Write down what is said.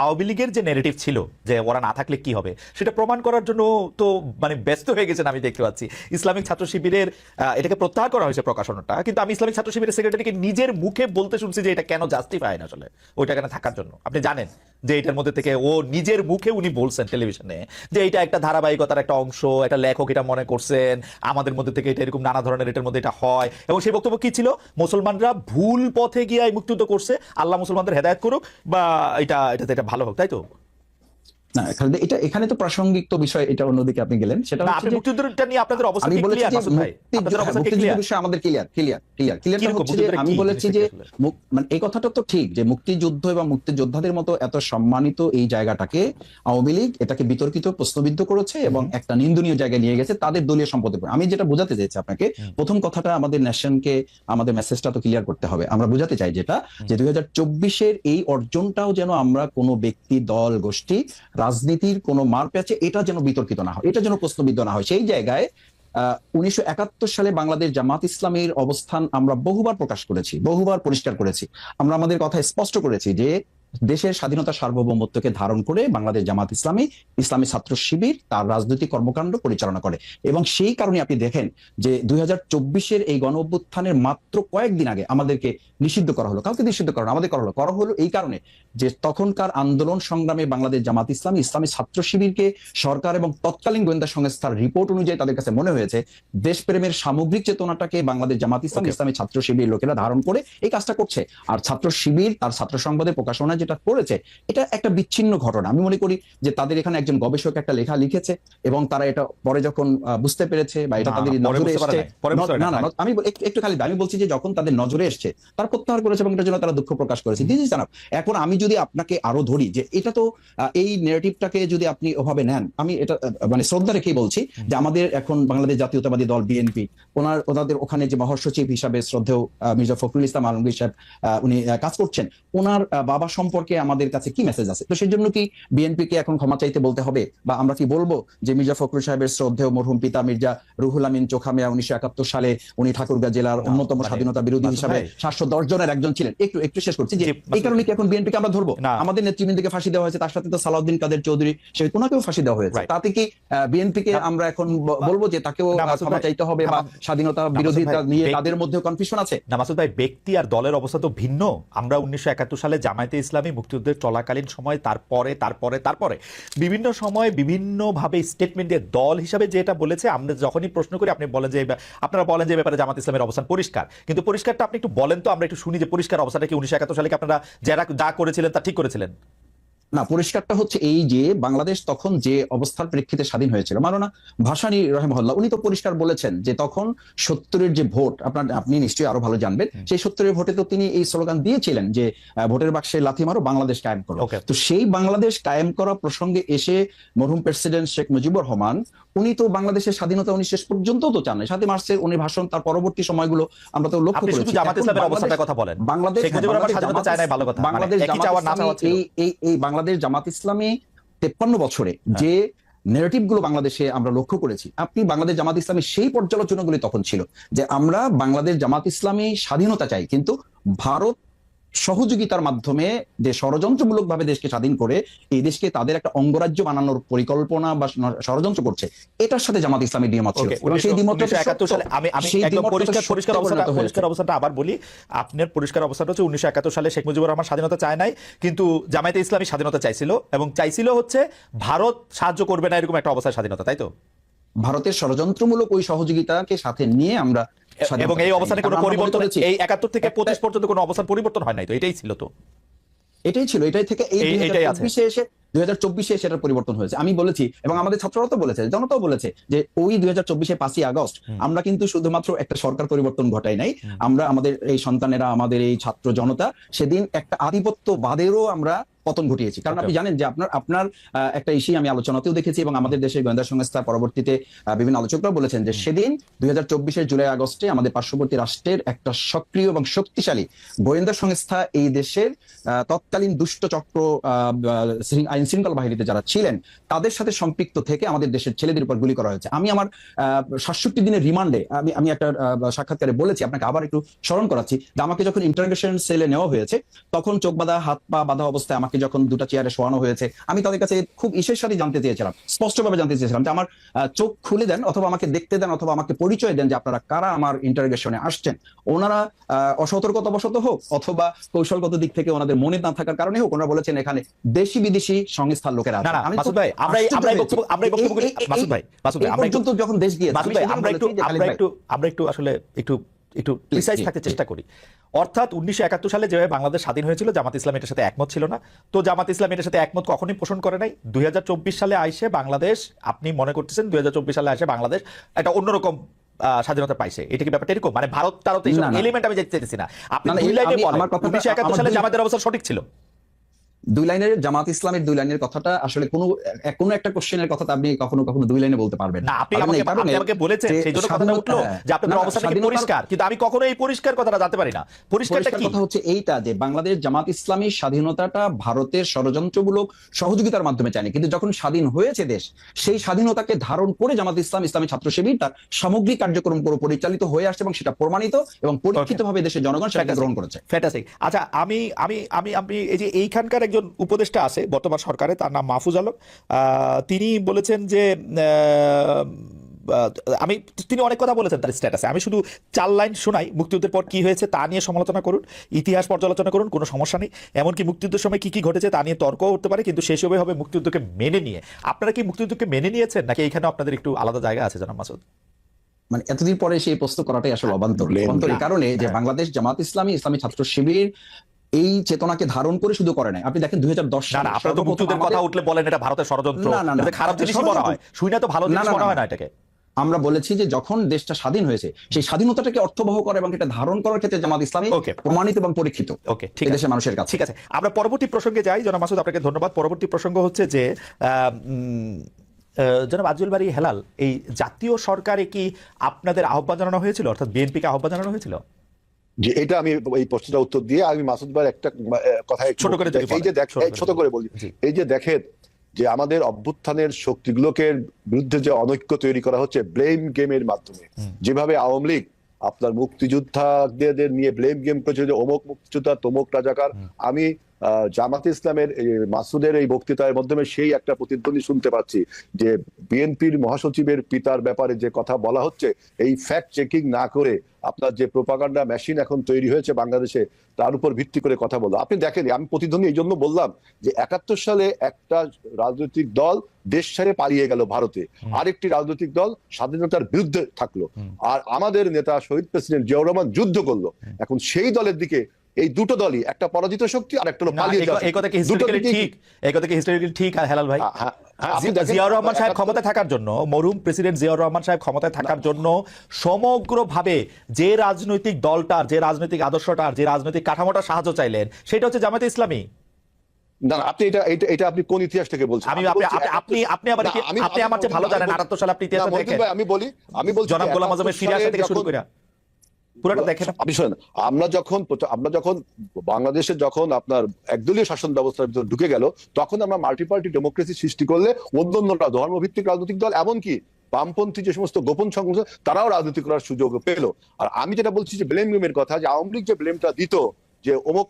আওয়ামী লীগের যে ন্যারেটিভ ছিল যে ওরা না থাকলে কি হবে সেটা প্রমাণ করার জন্য তো মানে ব্যস্ত হয়ে গেছেন আমি দেখতে পাচ্ছি। ইসলামিক ছাত্র শিবিরের এটাকে প্রত্যাহার করা হয়েছে প্রকাশনাটা, কিন্তু আমি ইসলামিক ছাত্র শিবিরের সেক্রেটারিকে নিজের মুখে বলতে শুনছি যে এটা কেন জাস্টিফাই না আসলে ওইটা কেন থাকার জন্য। আপনি জানেন যে এটার মধ্যে থেকে ও নিজের মুখে উনি বলছেন টেলিভিশনে যে এটা একটা ধারাবাহিকতার একটা অংশ, একটা লেখক এটা মনে করছেন, আমাদের মধ্যে থেকে এটা এরকম নানা ধরনের এটার মধ্যে এটা হয়। এবং সেই বক্তব্য কি ছিল, মুসলমানরা ভুল পথে গিয়ে মুক্তিযুদ্ধ করছে, আল্লাহ মুসলমানদের হেদায়েত করুক বা এটা ভালো হোক, তাই তো? না, এখানে তো প্রাসঙ্গিক তো বিষয়, এটা অন্যদিকে আপনি গেলেন। সেটা আপনি মুক্তিযুদ্ধটা নিয়ে আপনাদের অবস্থা আমি কি বলেছি ক্লিয়ার যে মাসুদ ভাই? আপনাদের অবস্থা কি মুক্তিযুদ্ধ ক্লিয়ার? বিষয়ে আমাদের ক্লিয়ার হচ্ছে যে আমি বলেছি যে মানে এই কথাটা তো ঠিক যে মুক্তিযুদ্ধ এবং মুক্তিযোদ্ধাদের মতো এত সম্মানিত এই জায়গাটাকে আওয়ামী লীগ এটাকে বিতর্কিত প্রশ্নবিদ্ধ করেছে এবং একটা নিন্দনীয় জায়গায় নিয়ে গেছে তাদের দলীয় সম্পদের উপর। আমি যেটা বোঝাতে চাইছি আপনাকে, প্রথম কথাটা আমাদের ন্যাশনকে আমাদের মেসেজটা তো ক্লিয়ার করতে হবে। আমরা বোঝাতে চাই যেটা যে 2024-এর এই অর্জনটাও যেন আমরা কোনো ব্যক্তি, দল, গোষ্ঠী, রাজনীতির কোনো মার প্যাচে এটা যেন বিতর্কিত না হয়, এটা যেন প্রশ্নবিদ্ধ না হয়। সেই জায়গায় 1971 সালে বাংলাদেশ জামাত ইসলামীর অবস্থান আমরা বহুবার প্রকাশ করেছি, বহুবার পরিষ্কার করেছি। আমরা আমাদের কথা স্পষ্ট করেছি যে দেশের স্বাধীনতা সার্বভৌমত্বকে ধারণ করে বাংলাদেশ জামাত ইসলামী, ইসলামী ছাত্র শিবির তার রাজনৈতিক কর্মকাণ্ড পরিচালনা করে। এবং সেই কারণে আপনি দেখেন যে 2024-এর এই গণ অভ্যুত্থানের মাত্র কয়েকদিন আগে আমাদেরকে নিষিদ্ধ করা হলো। কাউকে নিষিদ্ধ করা আমাদের করা হলো এই কারণে যে তখনকার আন্দোলন সংগ্রামে বাংলাদেশ জামাত ইসলামী, ইসলামী ছাত্র শিবিরকে সরকার এবং তৎকালীন গোয়েন্দা সংস্থার রিপোর্ট অনুযায়ী তাদের কাছে মনে হয়েছে দেশপ্রেমের সামগ্রিক চেতনাটাকে বাংলাদেশ জামাত ইসলাম, ইসলামী ছাত্র শিবির লোকেরা ধারণ করে এই কাজটা করছে। আর ছাত্র শিবির তার ছাত্র সংবাদে প্রকাশনা যেটা করেছে এটা একটা বিচ্ছিন্ন ঘটনা। আমি মনে করি যে তাদের এখানে একজন গবেষক একটা লেখা লিখেছে এবং তারা এটা পরে যখন বুঝতে পেরেছে বা এটা তাদের নজরে এসেছে, না না আমি একটু খালি আমি বলছি যে যখন তাদের নজরে এসেছে তারা প্রত্যাহার করেছে এবং এটার জন্য তারা দুঃখ প্রকাশ করেছে। This is enough. এখন আমি যদি আপনাকে আরো ধরি যে এটা তো এই ন্যারেটিভটাকে যদি আপনি ওভাবে নেন, আমি এটা মানে শ্রদ্ধা রেখেই বলছি যে আমাদের এখন বাংলাদেশ জাতীয়তাবাদী দল বিএনপি ওনাদের ওখানে যে মহাসচিব হিসাবে শ্রদ্ধেয় মির্জা ফখরুল ইসলাম আলমগীর সাহেব উনি কাজ করছেন, ওনার বাবা সম্পর্কে আমাদের কাছে কি মেসেজ আছে? তো সেই জন্য কি বিএনপি কে এখন ক্ষমা চাইতে বলতে হবে, বা আমরা কি বলবো যে মির্জা ফখরুল সাহেবের শ্রদ্ধেয় মরহুম পিতা মির্জা রুহুল আমিন চোখামিয়া 1971 সালে উনি ঠাকুরগাঁ জেলার অন্যতম স্বাধীনতা বিরোধী হিসাবে 710 জনের একজন ছিলেন। একটু শেষ করছি যে এই কারণে কি এখন বিএনপি কে আমরা ধরবো? আমাদের নেতৃবৃন্দকে ফাঁসি দেওয়া হয়েছে, তার সাথে তো সালাউদ্দিন কাদের চৌধুরী সেই ওনাকেও ফাঁসি দেওয়া হয়েছে। তাতে কি বিএনপি কে আমরা এখন বলবো যে তাকেও ক্ষমা চাইতে হবে বা স্বাধীনতা বিরোধিতা নিয়ে তাদের মধ্যে কনফিউশন আছে? না মাসুদ ভাই, ব্যক্তি আর দলের অবস্থা তো ভিন্ন। আমরা 1971 সালে জামায়াতে ইসলামী মুক্তিযুদ্ধের চলাকালীন সময় তারপরে বিভিন্ন সময় বিভিন্নভাবে স্টেটমেন্ট দিয়ে দল হিসাবে যেটা বলেছে, আমরা যখনই প্রশ্ন করি আপনারা বলেন যে ব্যাপারে জামাত ইসলামের অবস্থান পরিষ্কার, কিন্তু পরিষ্কারটা আপনি একটু বলেন তো, আমরা একটু শুনি যে পরিষ্কার অবস্থাটা কি 1971 সালে আপনারা যা করেছিলেন তা ঠিক করেছিলেন? না, পরিষ্কারটা হচ্ছে এই যে বাংলাদেশ তখন যে অবস্থার প্রেক্ষিতে স্বাধীন হয়েছিল, মাওলানা ভাসানী রহিমাহুল্লাহ উনি তো পরিষ্কার বলেছেন যে তখন 70-এর যে ভোট, আপনি নিশ্চয়ই আরো ভালো জানবেন, সেই 70-এর ভোটে তো তিনি এই স্লোগান দিয়েছিলেন যে ভোটের বাক্সে লাথি মারো, বাংলাদেশ কায়েম করো। তো সেই বাংলাদেশ কায়েম করা প্রসঙ্গে এসে মরহুম প্রেসিডেন্ট শেখ মুজিবুর রহমান উনি তো বাংলাদেশের স্বাধীনতা উনি শেষ পর্যন্ত তো চান না। 7 মার্চের উনি ভাষণ, তার পরবর্তী সময়গুলো আমরা তো লক্ষ্য করেছি। জামাত ইসলামের অবস্থার কথা বলেন, বাংলাদেশ স্বাধীনতা চায় না, ভালো কথা, এই বাংলাদেশ জামাত ইসলামী 53 বছরে যে ন্যারেটিভ গুলো বাংলাদেশে আমরা লক্ষ্য করেছি, আপনি বাংলাদেশ জামাত ইসলামী সেই পর্যালোচনাগুলি তখন ছিল যে আমরা বাংলাদেশ জামাত ইসলামী স্বাধীনতা চাই, কিন্তু ভারত সহযোগিতার মাধ্যমে যে ষড়যন্ত্রমূলক ভাবে দেশকে স্বাধীন করে এই দেশকে তাদের একটা অঙ্গরাজ্য বানানোর পরিকল্পনা বা ষড়যন্ত্র করছে, এটার সাথে জামাত ইসলামী দ্বিমত ছিল। সেই দ্বিমতটা 1971 সালে আমি একদম পরিষ্কার অবস্থাটা আবার বলি, আপনার পরিষ্কার অবস্থাটা হচ্ছে 1971 সালে শেখ মুজিবুর রহমান স্বাধীনতা চায় নাই, কিন্তু জামায়াতে ইসলামী স্বাধীনতা চাইছিল, এবং চাইছিল হচ্ছে ভারত সাহায্য করবে না এরকম একটা অবস্থায় স্বাধীনতা, তাই তো? ভারতের ষড়যন্ত্রমূলক ওই সহযোগিতাকে সাথে নিয়ে আমরা, এবং এই অবস্থানে কোনো পরিবর্তন, এই 71 থেকে 25 পর্যন্ত কোনো অবস্থান পরিবর্তন হয় নাই, তো এটাই ছিল, তো এটাই ছিল, এটাই থেকে এই 2024-এ সেটার পরিবর্তন হয়েছে। আমি বলেছি এবং আমাদের ছাত্ররা তো বলেছে, জনতাও বলেছে যে ওই 2024-এ 5ই আগস্ট আমরা কিন্তু শুধুমাত্র একটা সরকার পরিবর্তন ঘটাই নাই, আমরা আমাদের এই সন্তানেরা, আমাদের এই ছাত্র জনতা সেদিন একটা আধিপত্যবাদেরও আমরা পতন ঘটিয়েছি। কারণ আপনি জানেন যে আপনার একটা ইস্যু আমি আলোচনাতেও দেখেছি এবং আমাদের দেশের গোয়েন্দা সংস্থা পরবর্তীতে বিভিন্ন আলোচকরাও বলেছেন যে সেদিন 2024-এর জুলাই আগস্টে আমাদের পার্শ্ববর্তী রাষ্ট্রের একটা সক্রিয় এবং শক্তিশালী গোয়েন্দা সংস্থা এই দেশের তৎকালীন দুষ্ট চক্র আইন শৃঙ্খলা বাহিনীতে যারা ছিলেন তাদের সাথে সম্পৃক্ত থেকে আমাদের দেশের ছেলেদের উপর গুলি করা হয়েছে। আমি আমার 67 দিনের রিমান্ডে আমি একটা সাক্ষাৎকারে বলেছি, আপনাকে আবার একটু স্মরণ করাচ্ছি, যে আমাকে যখন ইন্টারোগেশন সেলে নেওয়া হয়েছে তখন চোখ বাঁধা, হাত পা বাঁধা অবস্থায় আমাকে আমাকে যখন দুটো চেয়ারে শোয়ানো হয়েছে, আমি তাদের কাছে খুব ঈর্ষের সাথে জানতে চেয়েছিলাম, স্পষ্টভাবে জানতে চেয়েছিলাম যে আমার চোখ খুলে দেন অথবা আমাকে দেখতে দেন অথবা আমাকে পরিচয় দেন যে আপনারা কারা আমার ইন্টারোগেশনে আসছেন। ওনারা অসতর্কতাবশত হোক অথবা কৌশলগত দিক থেকে ওনাদের মনে না থাকার কারণে হোক, ওনারা বলেছেন এখানে দেশি বিদেশি সংস্থার লোকেরা না আছে। না আমি মাসুদ ভাই, আমরা এই বক্তব্যগুলি মাসুদ ভাই আমরা পর্যন্ত যখন দেশ গিয়েছে, মাসুদ ভাই আমরা একটু আসলে একটু প্রিসাইজ থাকতে চেষ্টা করি। অর্থাৎ 1971 সালে যেভাবে বাংলাদেশ স্বাধীন হয়েছিল, জামাত ইসলাম এটার সাথে একমত ছিল না। তো জামাত ইসলাম এটার সাথে একমত কখনোই পোষণ করে নাই। 2024 সালে আইসে বাংলাদেশ, আপনি মনে করতেছেন 2024 সালে আইসে বাংলাদেশ একটা অন্যরকম স্বাধীনতা পাইছে, এটা কি ব্যাপারটা এরকম? মানে ভারত তারত এইসব এলিমেন্ট আমি দেখতে চাইতেছি না। আপনি দুই লাইনে বলেন 1971 সালে জামাতের অবস্থা সঠিক ছিল। দুই লাইনের জামাত ইসলামের দুই লাইনের কথাটা আসলে কোনো একটা কোশ্চেনের কথা আপনি কখনো দুই লাইনে বলতে পারবেন না। আপনি আমাকে বলেছেন সেইজন্য কথাটা উঠলো যে আপনাদের অবস্থাটা কি পরিষ্কার, কিন্তু আমি কখনো এই পরিষ্কার কথাটা জানতে পারি না। পরিষ্কারটা কি? কথা হচ্ছে এইটা যে বাংলাদেশ জামাত ইসলামী স্বাধীনতাটা ভারতের ষড়যন্ত্রমূলক সহযোগিতার মাধ্যমে চায়নি, কিন্তু যখন স্বাধীন হয়েছে দেশ, সেই স্বাধীনতাকে ধারণ করে জামাত ইসলাম, ইসলামী ছাত্র শিবির তার সামগ্রিক কার্যক্রম পরিচালিত হয়ে আসছে এবং সেটা প্রমাণিত এবং পরীক্ষিতভাবে দেশের জনগণ সেটা গ্রহণ করেছে। ফ্যান্টাস্টিক। আচ্ছা, আমি এই যে এইখানকার একজন উপদেষ্টা আছে বর্তমান সরকারে, তার নাম মাহফুজ আলম। তিনি বলেছেন যে তিনি অনেক কথা বলেছেন তার স্ট্যাটাসে। আমি শুধু 4 লাইন শোনাই। মুক্তিযুদ্ধের পর কি হয়েছে তা নিয়ে সমালোচনা করুন, ইতিহাস পর্যালোচনা করুন, কোনো সমস্যা নেই। এমনকি মুক্তিযুদ্ধের সময় কি কি ঘটেছে তা নিয়ে তর্কও উঠতে পারে, কিন্তু শেষ হবে মুক্তিযুদ্ধকে মেনে নিয়ে। আপনারা কি মুক্তিযুদ্ধকে মেনে নিয়েছেন নাকি এইখানে আপনাদের একটু আলাদা জায়গা আছে জনাব মাসুদ? মানে এতদিন পরে সেই প্রশ্ন করাটাই আসলে অবান্তর এই কারণে যে বাংলাদেশ জামাত ইসলামী, ইসলামী ছাত্র শিবির এই চেতনাকে ধারণ করে শুধু করে নাই। আপনি দেখেন 2010 সালে আপনারা তো মুক্তিযুদ্ধের কথা উঠলে বলেন এটা ভারতের ষড়যন্ত্র, এটা খারাপ জিনিসই বলা হয়, শুনে তো ভালো জিনিস মনে হয় না এটাকে। আমরা বলেছি যে যখন দেশটা স্বাধীন হয়েছে, সেই স্বাধীনতাটাকে অর্থবহ করে এবং এটা ধারণ করার ক্ষেত্রে জামাত ইসলামী প্রমাণিত এবং পরীক্ষিত দেশের মানুষের কাছে। ঠিক আছে, আমরা পরবর্তী প্রসঙ্গে যাই। জনাব মাসুদ, আপনাকে ধন্যবাদ। পরবর্তী প্রসঙ্গ হচ্ছে যে জনাব আজল বারী হেলাল, এই জাতীয় সরকারে কি আপনাদের আহ্বান জানানো হয়েছিল, অর্থাৎ বিএনপিকে আহ্বান জানানো হয়েছিল? যে এটা আমি এই প্রশ্নটা উত্তর দিয়ে আমি মাসুদ ভাইয়ের একটা কথা ছোট করে ছোট করে বলি। এই যে দেখেন যে আমাদের অভ্যুত্থানের শক্তিগুলোকে বিরুদ্ধে যে অনৈক্য তৈরি করা হচ্ছে ব্লেম গেমের মাধ্যমে, যেভাবে আওয়ামী লীগ আপনার মুক্তিযোদ্ধাদের নিয়ে ব্লেম গেম করেছে যে অমুক মুক্তিযোদ্ধা তমুক রাজাকার। আমি জামাতে ইসলামের মাসুদের এই বক্তৃতার মাধ্যমে সেই একটা প্রতিধ্বনি শুনতে পাচ্ছি যে বিএনপির মহাসচিবের পিতার ব্যাপারে যে কথা বলা হচ্ছে, এই ফ্যাক্ট চেকিং না করে আপনার যে প্রোপাগান্ডা মেশিন এখন তৈরি হয়েছে বাংলাদেশে, তার উপর ভিত্তি করে কথা বলো। আপনি দেখেন, আমি প্রতিধ্বনি এই জন্য বললাম যে 71 সালে একটা রাজনৈতিক দল দেশ ছেড়ে পালিয়ে গেল ভারতে, আরেকটি রাজনৈতিক দল স্বাধীনতার বিরুদ্ধে থাকলো, আর আমাদের নেতা শহীদ প্রেসিডেন্ট জিয়াউর রহমান যুদ্ধ করলো। এখন সেই দলের দিকে এই দুটো দলই, একটা পরাজিত শক্তি আর একটা হলো পালিয়ে যাওয়া। এই কথা কি হিস্টোরিক্যালি ঠিক আর হেলাল ভাই? জিয়াউর রহমান সাহেব ক্ষমতায় থাকার জন্য, মরহুম প্রেসিডেন্ট জিয়াউর রহমান সাহেব ক্ষমতায় থাকার জন্য সমগ্রভাবে যে রাজনৈতিক দলটার, যে রাজনৈতিক আদর্শটার, যে রাজনৈতিক কাঠামোটার সাহায্য চাইলেন সেটা হচ্ছে জামায়াতে ইসলামী। না, আপনি এটা আপনি কোন ইতিহাস থেকে বলছেন? আপনি আমার চেয়ে ভালো জানেন। 78 সালে আপনি ইতিহাস দেখেন। আমি বলি জনাব গোলাম আযমের ফিরে আসা থেকে শুরু করে পুরোটা দেখেন। আপনি শোনেন, আমরা যখন বাংলাদেশে যখন আপনার একদলীয় শাসন ব্যবস্থার ভিতরে ঢুকে গেল, তখন আমরা মাল্টি পার্টি ডেমোক্রেসি সৃষ্টি করলে অন্যান্যরা ধর্মভিত্তিক রাজনৈতিক দল, এমনকি বামপন্থী যে সমস্ত গোপন সংগঠন, তারাও রাজনীতি করার সুযোগ পেল। আর আমি যেটা বলছি যে ব্লেম গেমের কথা, যে আওয়ামী লীগ যে ব্লেমটা দিত যে অমুক